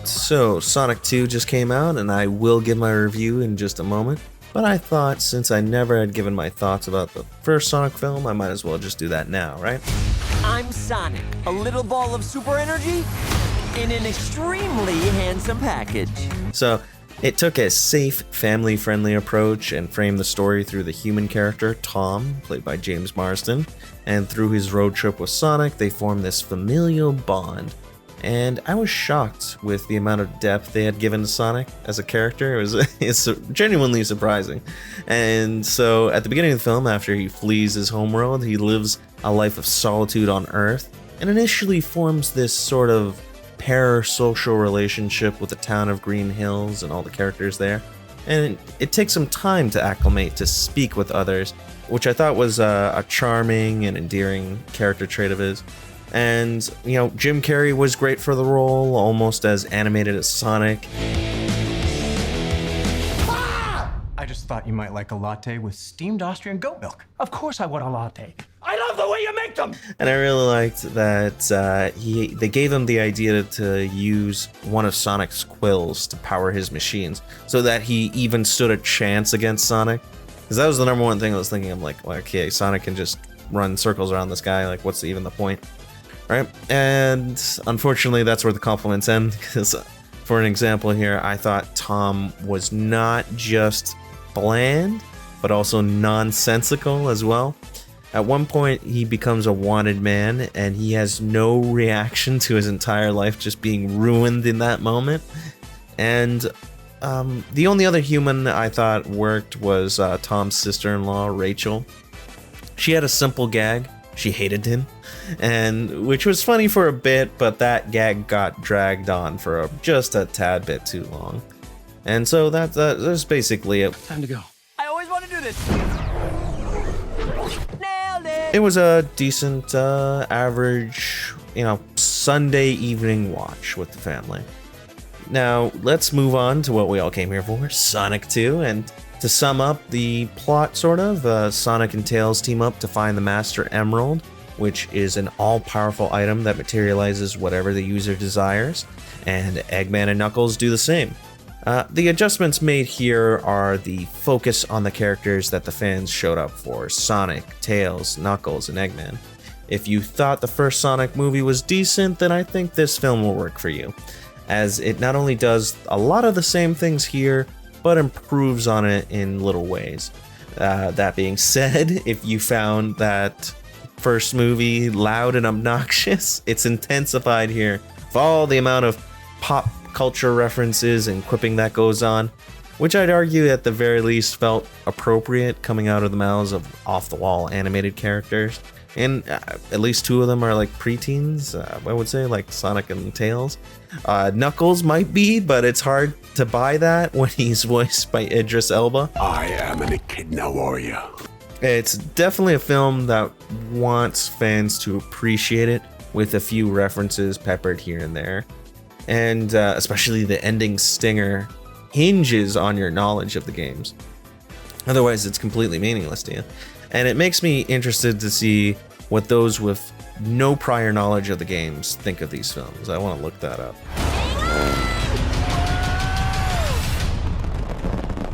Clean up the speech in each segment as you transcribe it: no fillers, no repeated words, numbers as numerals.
Alright, so Sonic 2 just came out, and I will give my review in just a moment. But I thought since I never had given my thoughts about the first Sonic film, I might as well just do that now, right? I'm Sonic, a little ball of super energy in an extremely handsome package. So, it took a safe, family-friendly approach and framed the story through the human character, Tom, played by James Marsden. And through his road trip with Sonic, they formed this familial bond. And I was shocked with the amount of depth they had given to Sonic as a character. It's genuinely surprising. And so at the beginning of the film, after he flees his homeworld, he lives a life of solitude on Earth and initially forms this sort of parasocial relationship with the town of Green Hills and all the characters there. And it takes some time to acclimate, to speak with others, which I thought was a charming and endearing character trait of his. And, you know, Jim Carrey was great for the role, almost as animated as Sonic. I just thought you might like a latte with steamed Austrian goat milk. Of course I want a latte. I love the way you make them! And I really liked that they gave him the idea to use one of Sonic's quills to power his machines, so that he even stood a chance against Sonic. Because that was the number one thing I was thinking. I'm like, well, okay, Sonic can just run circles around this guy, like what's even the point? Right? And unfortunately, that's where the compliments end, because for an example here, I thought Tom was not just bland, but also nonsensical as well. At one point, he becomes a wanted man, and he has no reaction to his entire life just being ruined in that moment. And the only other human I thought worked was Tom's sister-in-law, Rachel. She had a simple gag. She hated him, and which was funny for a bit, but that gag got dragged on for just a tad bit too long. And so that's basically it. Time to go. I always want to do this. Nailed it. It was a decent, average, Sunday evening watch with the family. Now, let's move on to what we all came here for, Sonic 2, and to sum up the plot, sort of, Sonic and Tails team up to find the Master Emerald, which is an all-powerful item that materializes whatever the user desires, and Eggman and Knuckles do the same. The adjustments made here are the focus on the characters that the fans showed up for, Sonic, Tails, Knuckles, and Eggman. If you thought the first Sonic movie was decent, then I think this film will work for you, as it not only does a lot of the same things here, but improves on it in little ways. That being said, if you found that first movie loud and obnoxious, it's intensified here with all the amount of pop culture references and quipping that goes on, which I'd argue at the very least felt appropriate coming out of the mouths of off-the-wall animated characters. And at least two of them are like preteens, I would say, like Sonic and Tails. Knuckles might be, but it's hard to buy that when he's voiced by Idris Elba. I am an echidna warrior. It's definitely a film that wants fans to appreciate it, with a few references peppered here and there. And especially the ending stinger hinges on your knowledge of the games. Otherwise, it's completely meaningless to you. And it makes me interested to see what those with no prior knowledge of the games think of these films. I want to look that up.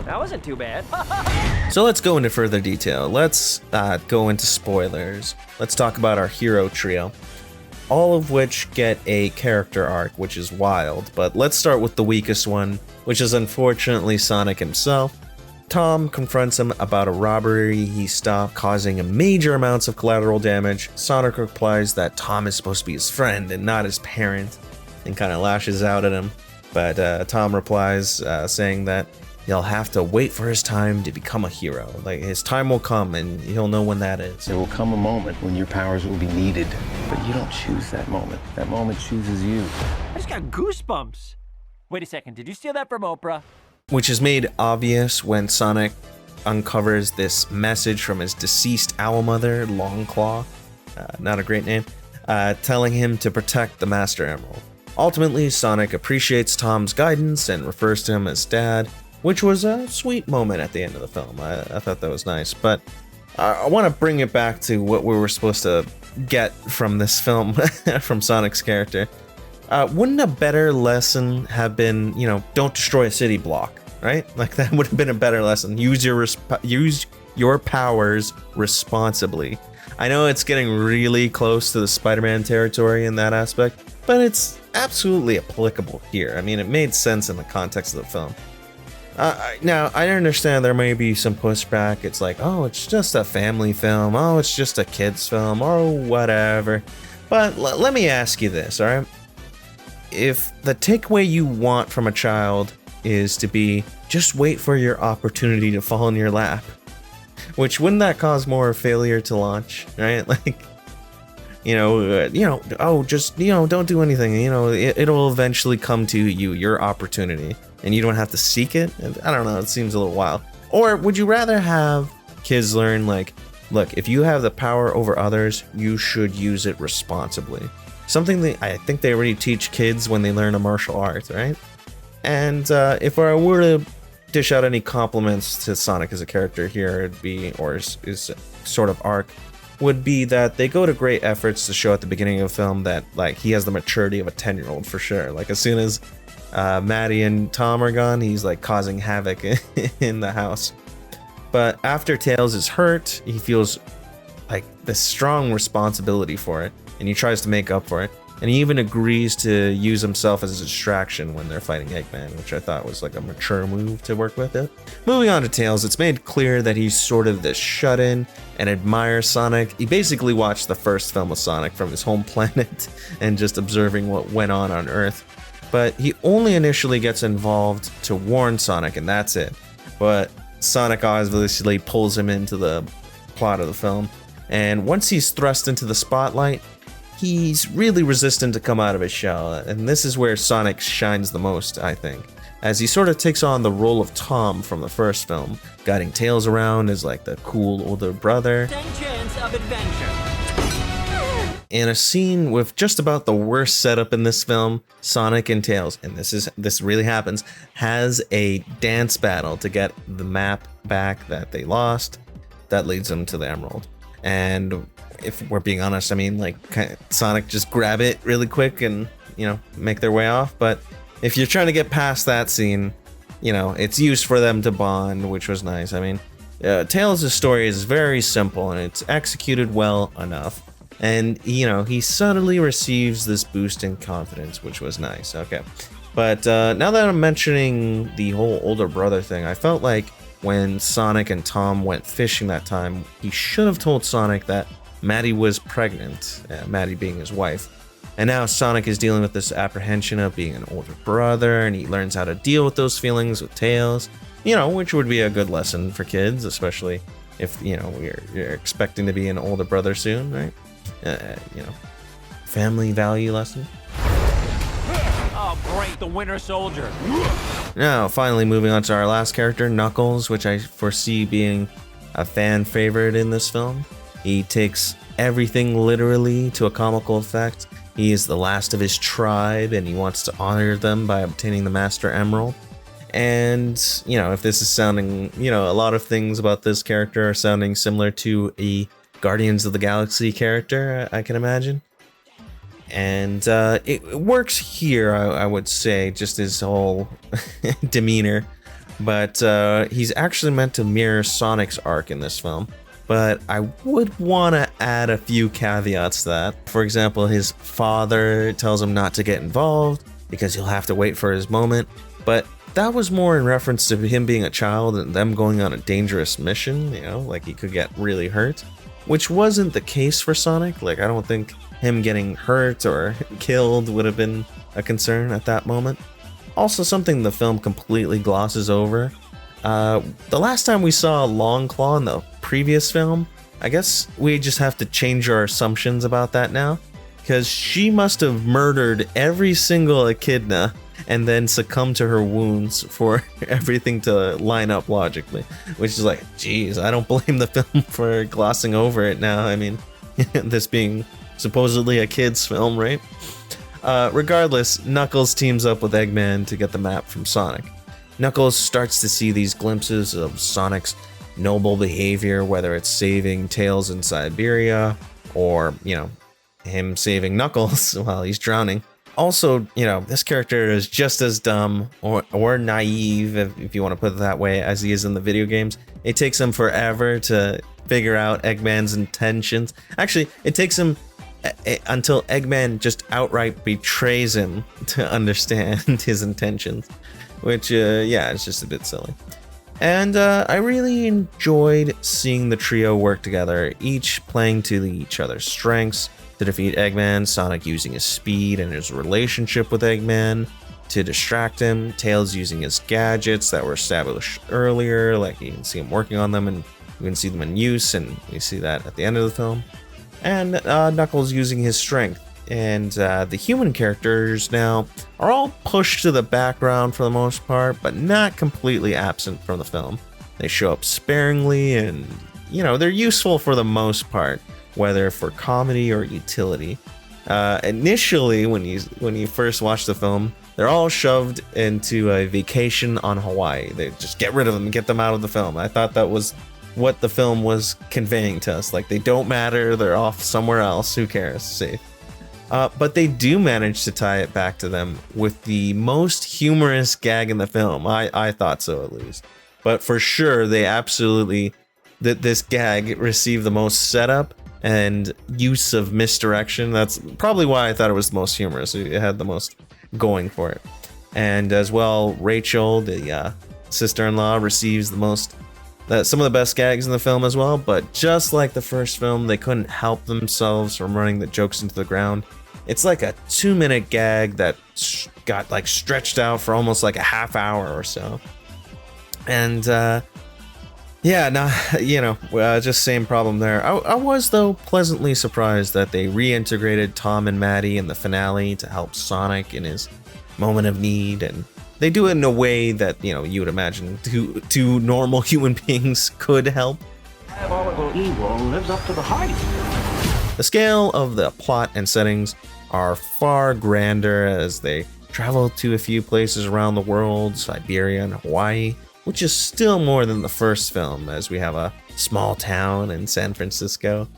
That wasn't too bad. So let's go into further detail. Let's go into spoilers. Let's talk about our hero trio, all of which get a character arc, which is wild. But let's start with the weakest one, which is unfortunately Sonic himself. Tom confronts him about a robbery he stopped, causing major amounts of collateral damage. Sonic replies that Tom is supposed to be his friend and not his parent, and kind of lashes out at him. But Tom replies saying that he'll have to wait for his time to become a hero. Like, his time will come and he'll know when that is. There will come a moment when your powers will be needed, but you don't choose that moment. That moment chooses you. I just got goosebumps. Wait a second, did you steal that from Oprah? Which is made obvious when Sonic uncovers this message from his deceased owl mother, Longclaw, not a great name, telling him to protect the Master Emerald. Ultimately, Sonic appreciates Tom's guidance and refers to him as Dad, which was a sweet moment at the end of the film. I thought that was nice, but I want to bring it back to what we were supposed to get from this film, from Sonic's character. Wouldn't a better lesson have been, don't destroy a city block, right? Like that would have been a better lesson. Use your powers responsibly. I know it's getting really close to the Spider-Man territory in that aspect, but it's absolutely applicable here. I mean, it made sense in the context of the film. Now, I understand there may be some pushback. It's like, oh, it's just a family film. Oh, it's just a kid's film, or whatever. But let me ask you this, all right? If the takeaway you want from a child is to be, just wait for your opportunity to fall in your lap, which wouldn't that cause more failure to launch, right? Like, just don't do anything. It'll eventually come to you, your opportunity, and you don't have to seek it. I don't know. It seems a little wild. Or would you rather have kids learn, like, look, if you have the power over others, you should use it responsibly. Something that I think they already teach kids when they learn a martial art, right? And if I were to dish out any compliments to Sonic as a character here, it'd be, or his sort of arc, would be that they go to great efforts to show at the beginning of the film that, like, he has the maturity of a 10-year-old for sure. Like, as soon as Maddie and Tom are gone, he's like causing havoc in the house. But after Tails is hurt, he feels like this strong responsibility for it, and he tries to make up for it. And he even agrees to use himself as a distraction when they're fighting Eggman, which I thought was like a mature move to work with it. Moving on to Tails, it's made clear that he's sort of this shut-in and admires Sonic. He basically watched the first film of Sonic from his home planet and just observing what went on Earth. But he only initially gets involved to warn Sonic, and that's it. But Sonic obviously pulls him into the plot of the film. And once he's thrust into the spotlight, he's really resistant to come out of his shell, and this is where Sonic shines the most, I think, as he sort of takes on the role of Tom from the first film, guiding Tails around as like the cool older brother. 10 chance of adventure. In a scene with just about the worst setup in this film, Sonic and Tails, and this really happens, has a dance battle to get the map back that they lost. That leads them to the Emerald. And if we're being honest, I mean, like, Sonic just grab it really quick and, make their way off. But if you're trying to get past that scene, it's used for them to bond, which was nice. I mean, Tails' story is very simple and it's executed well enough. And, he subtly receives this boost in confidence, which was nice. Okay. But now that I'm mentioning the whole older brother thing, I felt like when Sonic and Tom went fishing that time, he should have told Sonic that Maddie was pregnant, Maddie being his wife. And now Sonic is dealing with this apprehension of being an older brother, and he learns how to deal with those feelings with Tails, which would be a good lesson for kids, especially if, you're expecting to be an older brother soon, right? Family value lesson. Oh, great, the Winter Soldier. Now, finally moving on to our last character, Knuckles, which I foresee being a fan favorite in this film. He takes everything literally to a comical effect. He is the last of his tribe, and he wants to honor them by obtaining the Master Emerald. And, if this is sounding, a lot of things about this character are sounding similar to a Guardians of the Galaxy character, I can imagine. And it works here, I would say, just his whole demeanor. But he's actually meant to mirror Sonic's arc in this film. But I would want to add a few caveats to that. For example, his father tells him not to get involved because he'll have to wait for his moment. But that was more in reference to him being a child and them going on a dangerous mission, like he could get really hurt. Which wasn't the case for Sonic. Like, I don't think him getting hurt or killed would have been a concern at that moment. Also, something the film completely glosses over. The last time we saw Longclaw in the previous film, I guess we just have to change our assumptions about that now. Because she must have murdered every single echidna and then succumbed to her wounds for everything to line up logically. Which is like, geez, I don't blame the film for glossing over it now. I mean, this being supposedly a kid's film, right? Regardless, Knuckles teams up with Eggman to get the map from Sonic. Knuckles starts to see these glimpses of Sonic's noble behavior, whether it's saving Tails in Siberia or, him saving Knuckles while he's drowning. Also, you know, this character is just as dumb or naive, if you want to put it that way, as he is in the video games. It takes him forever to figure out Eggman's intentions. Actually, it takes him until Eggman just outright betrays him to understand his intentions, which, yeah, it's just a bit silly. And I really enjoyed seeing the trio work together, each playing to each other's strengths to defeat Eggman, Sonic using his speed and his relationship with Eggman to distract him, Tails using his gadgets that were established earlier, like you can see him working on them and you can see them in use, and you see that at the end of the film, and Knuckles using his strength. And the human characters now are all pushed to the background for the most part, but not completely absent from the film. They show up sparingly and, you know, they're useful for the most part, whether for comedy or utility. Initially, when you first watch the film, they're all shoved into a vacation on Hawaii. They just get rid of them, get them out of the film. I thought that was what the film was conveying to us. Like, they don't matter, they're off somewhere else, who cares, safe. But they do manage to tie it back to them with the most humorous gag in the film. I thought so, at least. But for sure, they absolutely, this gag received the most setup and use of misdirection. That's probably why I thought it was the most humorous. It had the most going for it. And as well, Rachel, the sister-in-law, receives the most, some of the best gags in the film as well. But just like the first film, they couldn't help themselves from running the jokes into the ground. It's like a 2-minute gag that got like stretched out for almost like a half hour or so. And yeah, no, you know, just same problem there. I was, though, pleasantly surprised that they reintegrated Tom and Maddie in the finale to help Sonic in his moment of need, and they do it in a way that, you know, you would imagine two normal human beings could help. Diabolical evil lives up to the hype. The scale of the plot and settings are far grander as they travel to a few places around the world, Siberia and Hawaii, which is still more than the first film, as we have a small town in San Francisco.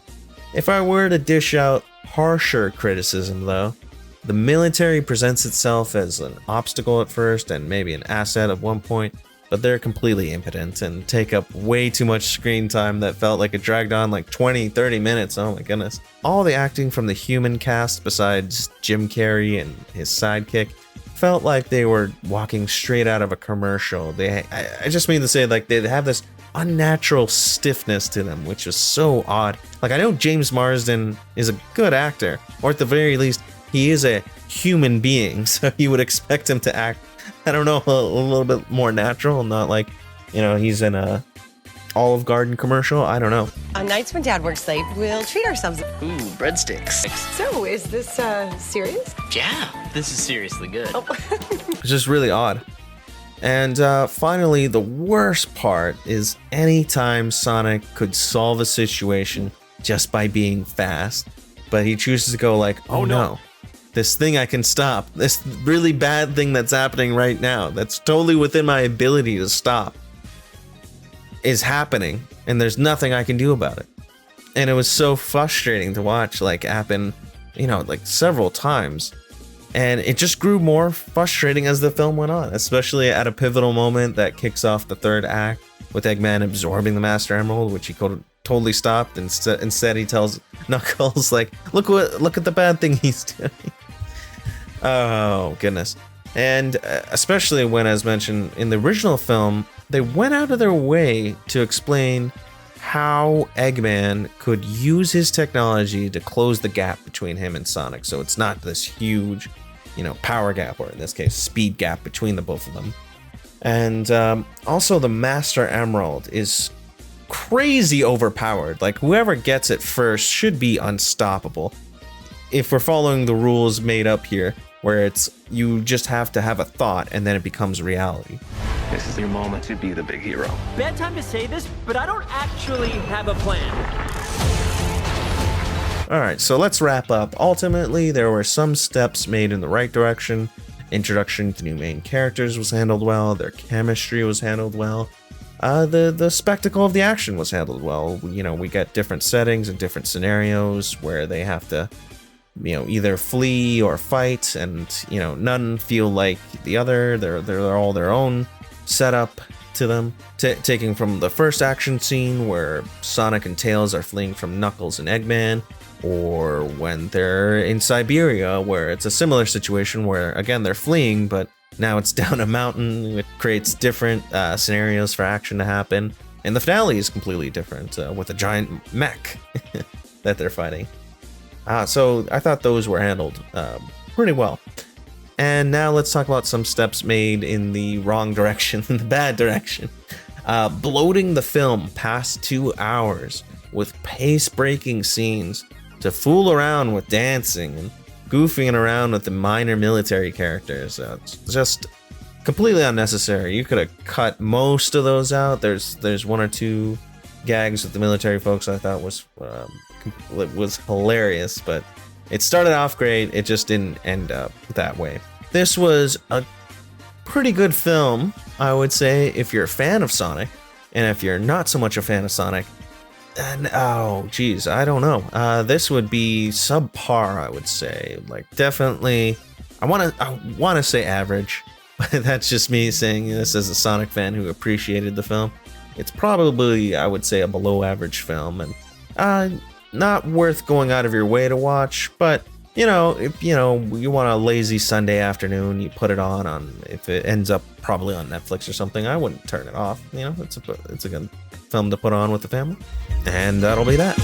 If I were to dish out harsher criticism, though, the military presents itself as an obstacle at first and maybe an asset at one point, but they're completely impotent and take up way too much screen time that felt like it dragged on like 20-30 minutes. Oh my goodness. All the acting from the human cast besides Jim Carrey and his sidekick felt like they were walking straight out of a commercial. I just mean to say, like, they have this unnatural stiffness to them, which is so odd. Like, I know James Marsden is a good actor, or at the very least, he is a human being, so you would expect him to act, I don't know, a little bit more natural, not like, you know, he's in a Olive Garden commercial. I don't know. On nights when Dad works late, we'll treat ourselves. Ooh, breadsticks. So, is this serious? Yeah, this is seriously good. Oh. It's just really odd. And finally, the worst part is anytime Sonic could solve a situation just by being fast, but he chooses to go like, oh no, this thing I can stop, this really bad thing that's happening right now, that's totally within my ability to stop, is happening, and there's nothing I can do about it. And it was so frustrating to watch, like, happen, you know, like several times. And it just grew more frustrating as the film went on, especially at a pivotal moment that kicks off the third act with Eggman absorbing the Master Emerald, which he totally stopped. Instead, he tells Knuckles, like, look at the bad thing he's doing. Oh, goodness. And especially when, as mentioned, in the original film, they went out of their way to explain how Eggman could use his technology to close the gap between him and Sonic. So it's not this huge, you know, power gap, or in this case, speed gap between the both of them. And also the Master Emerald is crazy overpowered. Like, whoever gets it first should be unstoppable. If we're following the rules made up here, where it's you just have to have a thought and then it becomes reality. This is your moment to be the big hero. Bad time to say this, but I don't actually have a plan. Alright, so let's wrap up. Ultimately, there were some steps made in the right direction. Introduction to new main characters was handled well, their chemistry was handled well. The spectacle of the action was handled well. You know, we get different settings and different scenarios where they have to either flee or fight, and none feel like the other. They're all their own setup to them. Taking from the first action scene where Sonic and Tails are fleeing from Knuckles and Eggman, or when they're in Siberia, where it's a similar situation where again they're fleeing, but now it's down a mountain. It creates different scenarios for action to happen, and the finale is completely different with a giant mech that they're fighting. So I thought those were handled pretty well. And now let's talk about some steps made in the wrong direction, in the bad direction. Bloating the film past 2 hours with pace-breaking scenes to fool around with dancing and goofing around with the minor military characters. It's just completely unnecessary. You could have cut most of those out. There's 1 or 2 gags with the military folks I thought was hilarious, but it started off great. It just didn't end up that way. This was a pretty good film, I would say, if you're a fan of Sonic, and if you're not so much a fan of Sonic, then I don't know. This would be subpar, I would say. Like, definitely, I want to say average, but that's just me saying this as a Sonic fan who appreciated the film. It's probably, I would say, a below average film, and not worth going out of your way to watch, but if you want a lazy Sunday afternoon, you put it on if it ends up probably on Netflix or something, I wouldn't turn it off. It's a good film to put on with the family. And that'll be that.